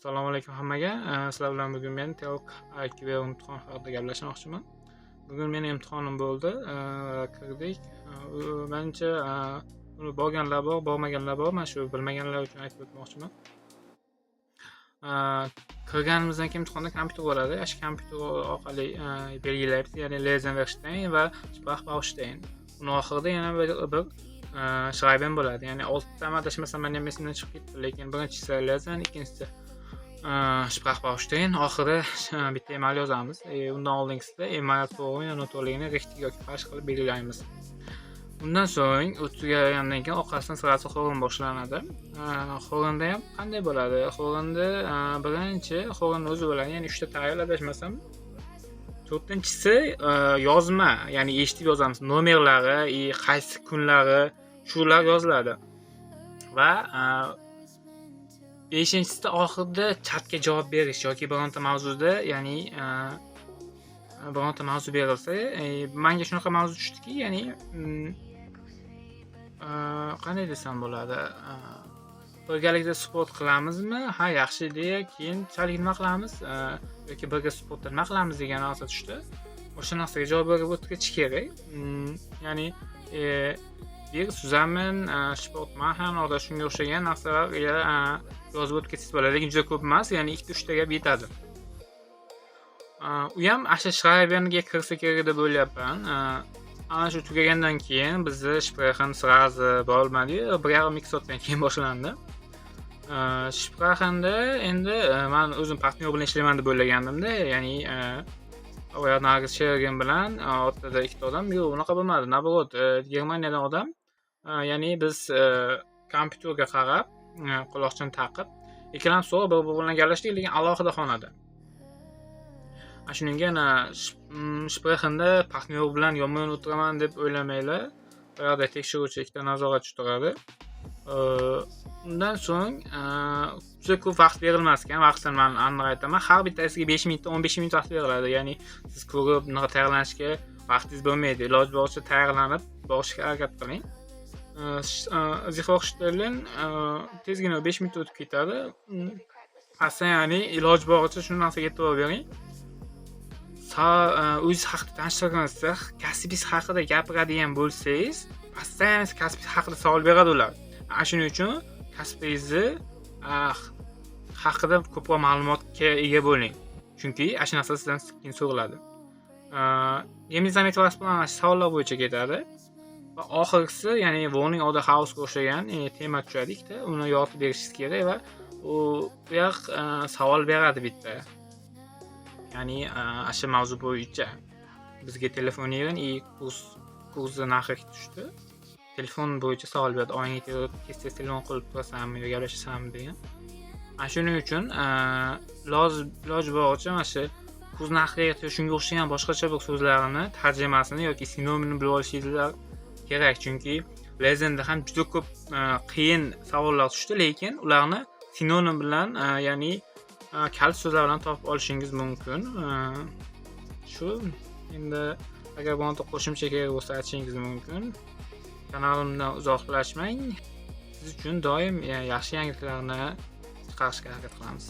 Assalomu alaykum hammaga. Sizlar bilan bugun men Teok IQ imtihon haqida gaplashmoqchiman. Bugun mening imtihonim bo'ldi. Kirdik. Menimcha uni borganlar bor, bormaganlar bor. Men shu bilmaganlar uchun aytib o'tmoqchiman. Kirganimizdan keyin imtihonda kompyuter bo'ladi. Shu kompyuter orqali belgilayapti, ya'ni Lesenverstein va Sprachbaustein. Uni oxirida yana bir Schreiben bo'ladi. Ya'ni 6 ta adashmasam men ham esimdan chiqib ketdi, lekin birinchisi Lesen, ikkinchisi Sprachbaustein, oxiri bitta email yozamiz. Undan oldingisida email to'g'ri yoki noto'g'riligini richtig yoki falsh qilib belgilaymiz. Undan so'ng tugagandan keyin orqasidan sirasi xo'rin boshlanadi. Xo'rinda ham qanday bo'ladi? Xo'rinda birinchi xo'rin o'zi bo'ladi, ya'ni 3 ta tayyor adashmasam. To'rtinchisi yozma, ya'ni eshitib yozamiz. Nomerlari, qaysi kunlari, shular yoziladi. Va beshinchisida oxirida chatga javob berish yoki bironta mavzuda, ya'ni bironta mavzu berilsa, menga shunaqa mavzu tushdiki, ya'ni qanday desam bo'ladi? Birgalikda sport qilamizmi? Ha, yaxshi deya, keyinchalik nima qilamiz? Yoki birga sportda nima qilamiz degan narsa tushdi. O'sha narsaga javob berib o'tirish kerak. Ya'ni wir zusammen Sport machen oder shunga o'xshagan narsalar yozib o'tib ketsa bo'ladi, lekin juda ko'p emas, ya'ni 2-3 ta gap yetadi. U ham asha Schreibenga kirsa kerak deb o'ylayapman. Ana shu tugagandan keyin bizni Sprechen srazi bo'lmadi, 1,5-2 soatdan keyin boshlandi. Sprechenda endi men o'zim partnyor bilan ishlayman deb o'ylagandim-da, ya'ni Nargiz Shergin bilan ortada ikkita odam. Yo'q, unaqa bo'lmadi. Naborot, Germaniyadan odam. Ya'ni biz kompyuterga qarab, quloqchin taqib, ikkalamiz bir bilan gaplashdik, lekin alohida xonada. Shuningga Sprechenda partnyor bilan yonma-yon o'tiraman deb o'ylamanglar. Bu yerda tekshiruvchi ikkita nazoratchi turadi. Undan so'ng juda ko'p vaqt berilmas ekan. Vaqtni men aniq aytaman. Har bittasiga 5 minutdan 15 minut vaqt beriladi. Ya'ni siz ko'rib, bunaqa tayyorlanishga vaqtingiz bo'lmaydi. Iloji boricha tayyorlanib borishga harakat qiling. Sie vorstellen, tezgina 5 minut o'tib ketadi. Aslan, ya'ni iloji boricha shu narsaga e'tibor bering. O'zingiz haqida tanishtirganingizda, kasbingiz haqida gapiradigan bo'lsangiz, aslan kasbingiz haqida savol beradi ular. Shuning uchun kasbingizni haqida ko'proq ma'lumotga ega bo'ling. Chunki shu narsa sizdan sekin so'raladi. Gemizamit bilan savollar bo'yicha ketadi. Va oxirgisi, ya'ni Warning of the House'ga o'xshagan tema tushadi ikkita. Uni yozib berishingiz kerak va u yoq savol beradi bitta. Ya'ni shu mavzu bo'yicha bizga telefon bering, kursni narxi tushdi. Telefon bo'yicha savol beradi. Oyinga tez telefon qilib turasanmi yoki gaplashasanmi degan. Shuning uchun iloji boricha mana shu kurs narxiga shunga o'xshagan boshqacha bir so'zlarni tarjimasini yoki sinonimini bilib olishingiz kerak, chunki Lesenda ham juda ko'p qiyin savollar tushdi, lekin ularni sinonim bilan, ya'ni kalit so'zlar bilan topib olishingiz mumkin. Shu endi agar bironta qo'shimcha kerak bo'lsa aytishingiz mumkin. Kanalimdan uzoqlashmang. Siz uchun doim yaxshi yangiliklarni chiqarishga harakat qilamiz.